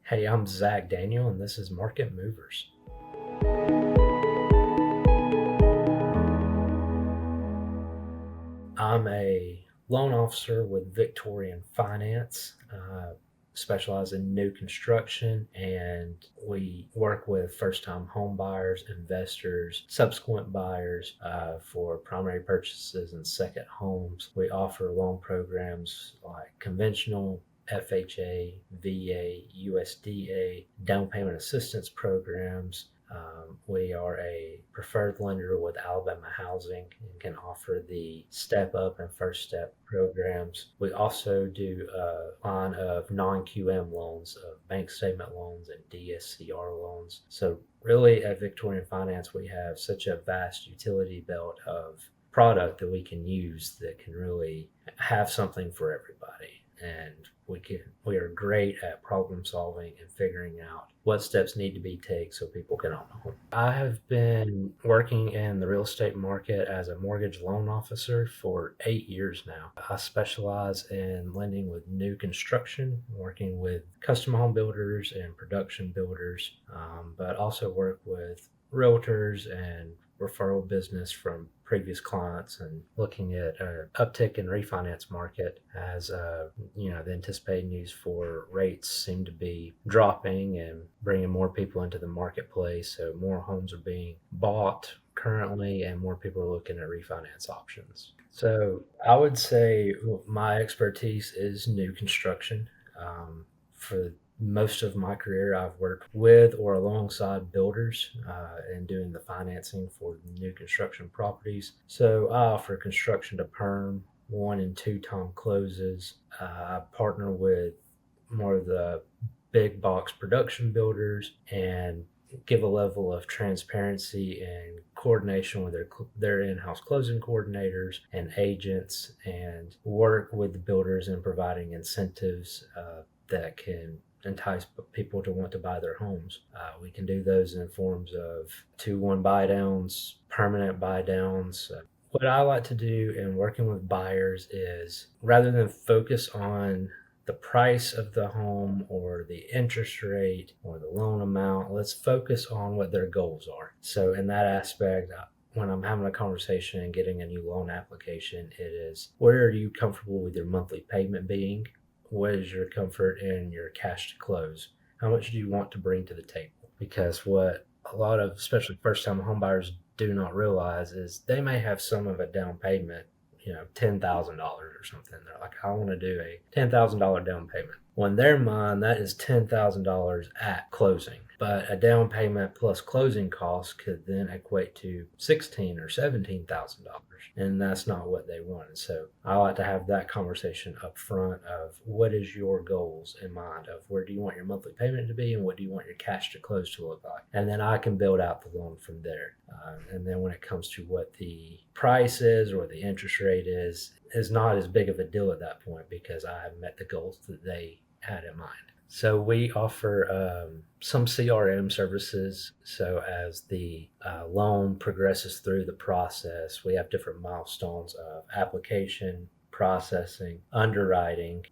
Hey, I'm Zac Daniel, and this is Market Movers. I'm a loan officer with Victorian Finance. Specialize in new construction, and we work with first-time home buyers, investors, subsequent buyers for primary purchases and second homes. We offer loan programs like conventional, FHA, VA, USDA, down payment assistance programs. We are a preferred lender with Alabama Housing and can offer the Step Up and First Step programs. We also do a line of non-QM loans, bank statement loans, and DSCR loans. So really at Victorian Finance, we have such a vast utility belt of product that we can use that can really have something for everybody. And we are great at problem solving and figuring out what steps need to be taken so people can own a home. I have been working in the real estate market as a mortgage loan officer for 8 years now. I specialize in lending with new construction, working with custom home builders and production builders, but also work with realtors and referral business from previous clients, and looking at an uptick in refinance market as the anticipated news for rates seem to be dropping and bringing more people into the marketplace. So more homes are being bought currently, and more people are looking at refinance options. So I would say my expertise is new construction. For most of my career, I've worked with or alongside builders and doing the financing for new construction properties. So I offer construction to perm, 1 and 2 time closes. I partner with more of the big box production builders and give a level of transparency and coordination with their in-house closing coordinators and agents, and work with the builders in providing incentives that can entice people to want to buy their homes. We can do those in forms of 2-1 buy downs, permanent buy downs. What I like to do in working with buyers is, rather than focus on the price of the home or the interest rate or the loan amount, let's focus on what their goals are. So in that aspect, when I'm having a conversation and getting a new loan application, it is, where are you comfortable with your monthly payment being? What is your comfort in your cash to close? How much do you want to bring to the table? Because what a lot of, especially first-time home buyers, do not realize is they may have some of a down payment, $10,000 or something. They're like, I want to do a $10,000 down payment. Well, in their mind, that is $10,000 at closing. But a down payment plus closing costs could then equate to $16,000 or $17,000, and that's not what they want. So I like to have that conversation up front of, what is your goals in mind of where do you want your monthly payment to be, and what do you want your cash to close to look like, and then I can build out the loan from there. And then when it comes to what the price is or the interest rate is not as big of a deal at that point, because I have met the goals that they had in mind. So we offer some CRM services. So as the loan progresses through the process, we have different milestones of application, processing, underwriting,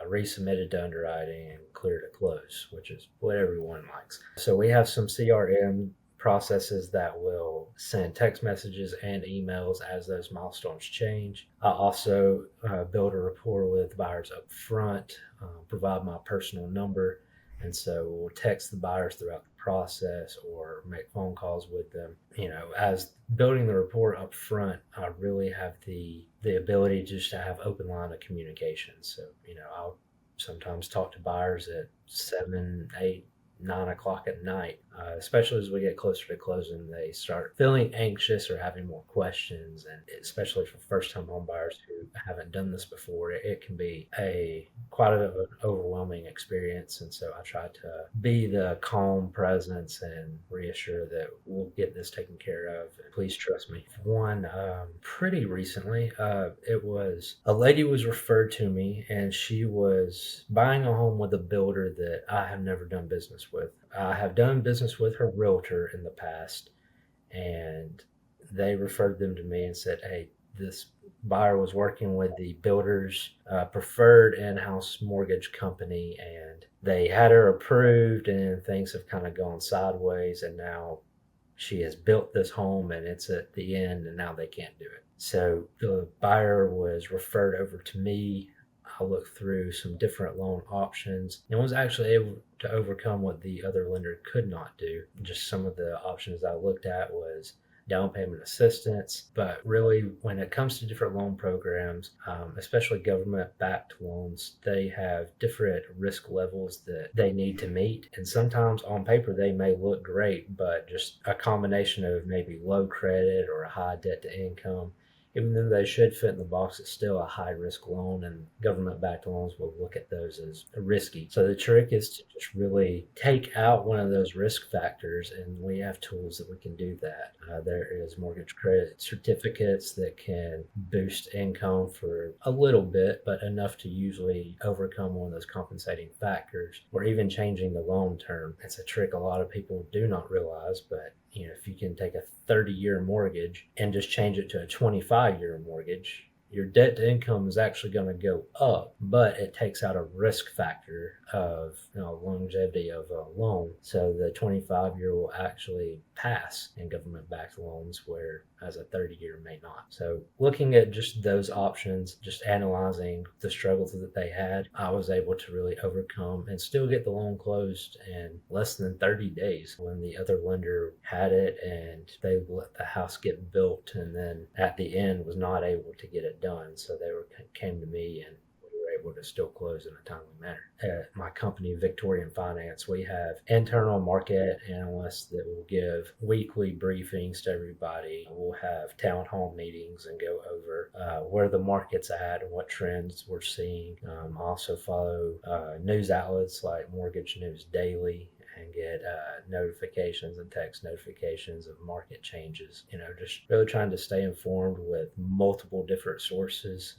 resubmitted to underwriting, and clear to close, which is what everyone likes. So we have some CRM processes that will send text messages and emails as those milestones change. I also build a rapport with buyers up front, provide my personal number, and so we'll text the buyers throughout the process or make phone calls with them. As building the rapport up front, I really have the ability just to have open line of communication. So I'll sometimes talk to buyers at 7, 8, 9 o'clock at night, especially as we get closer to closing. They start feeling anxious or having more questions, and especially for first-time home buyers who haven't done this before, it can be quite an overwhelming experience. And so I try to be the calm presence and reassure that we'll get this taken care of. And please trust me. One, pretty recently, it was a lady was referred to me, and she was buying a home with a builder that I have never done business with. I have done business with her realtor in the past, and they referred them to me and said, hey, this buyer was working with the builder's preferred in-house mortgage company, and they had her approved, and things have kind of gone sideways, and now she has built this home and it's at the end, and now they can't do it. So the buyer was referred over to me. I looked through some different loan options and was actually able to overcome what the other lender could not do. Just some of the options I looked at was down payment assistance. But really, when it comes to different loan programs, especially government backed loans, they have different risk levels that they need to meet. And sometimes on paper, they may look great, but just a combination of maybe low credit or a high debt to income, even though they should fit in the box, it's still a high risk loan, and government backed loans will look at those as risky. So the trick is to just really take out one of those risk factors, and we have tools that we can do that. There is mortgage credit certificates that can boost income for a little bit, but enough to usually overcome one of those compensating factors, or even changing the loan term. It's a trick a lot of people do not realize, but if you can take a 30-year mortgage and just change it to a 25-year mortgage, your debt to income is actually going to go up, but it takes out a risk factor of longevity of a loan. So the 25-year will actually pass in government-backed loans, whereas a 30-year may not. So looking at just those options, just analyzing the struggles that they had, I was able to really overcome and still get the loan closed in less than 30 days when the other lender had it and they let the house get built, and then at the end was not able to get it done. So they came to me, and we were able to still close in a timely manner. At my company, Victorian Finance, we have internal market analysts that will give weekly briefings to everybody. We'll have town hall meetings and go over where the market's at and what trends we're seeing. I also follow news outlets like Mortgage News Daily and get notifications and text notifications of market changes. Just really trying to stay informed with multiple different sources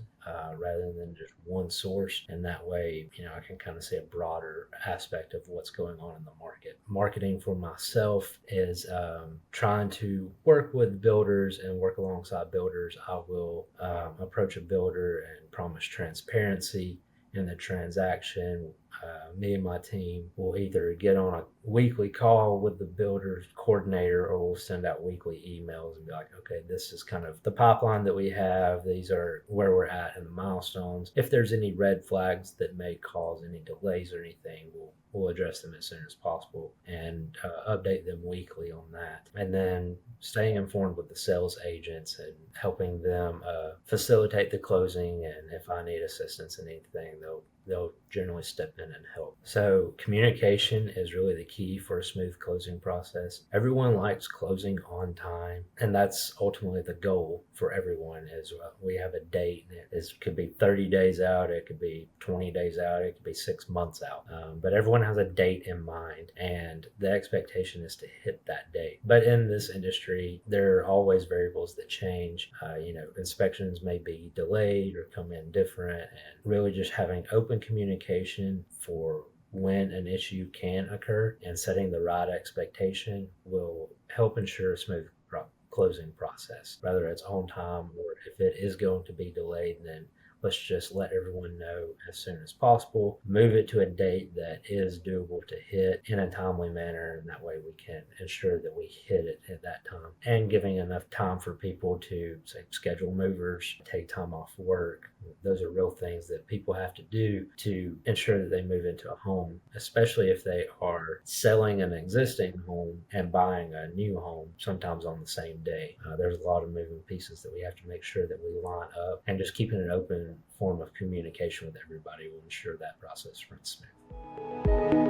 rather than just one source. And that way, I can kind of see a broader aspect of what's going on in the market. Marketing for myself is trying to work with builders and work alongside builders. I will approach a builder and promise transparency in the transaction. Me and my team will either get on a weekly call with the builder's coordinator, or we'll send out weekly emails and be like, okay, this is kind of the pipeline that we have. These are where we're at in the milestones. If there's any red flags that may cause any delays or anything, we'll address them as soon as possible and update them weekly on that. And then staying informed with the sales agents and helping them facilitate the closing. And if I need assistance in anything, they'll generally step in and help. So communication is really the key for a smooth closing process. Everyone likes closing on time, and that's ultimately the goal for everyone. Is we have a date. It could be 30 days out, it could be 20 days out, it could be 6 months out, but everyone has a date in mind, and the expectation is to hit that date. But in this industry, there are always variables that change. Inspections may be delayed or come in different, and really just having open communication for when an issue can occur and setting the right expectation will help ensure a smooth closing process. Whether it's on time or if it is going to be delayed, then let's just let everyone know as soon as possible. Move it to a date that is doable to hit in a timely manner, and that way we can ensure that we hit it at that time. And giving enough time for people to, say, schedule movers, take time off work. Those are real things that people have to do to ensure that they move into a home, especially if they are selling an existing home and buying a new home, sometimes on the same day. There's a lot of moving pieces that we have to make sure that we line up, and just keeping an open form of communication with everybody will ensure that process runs smooth.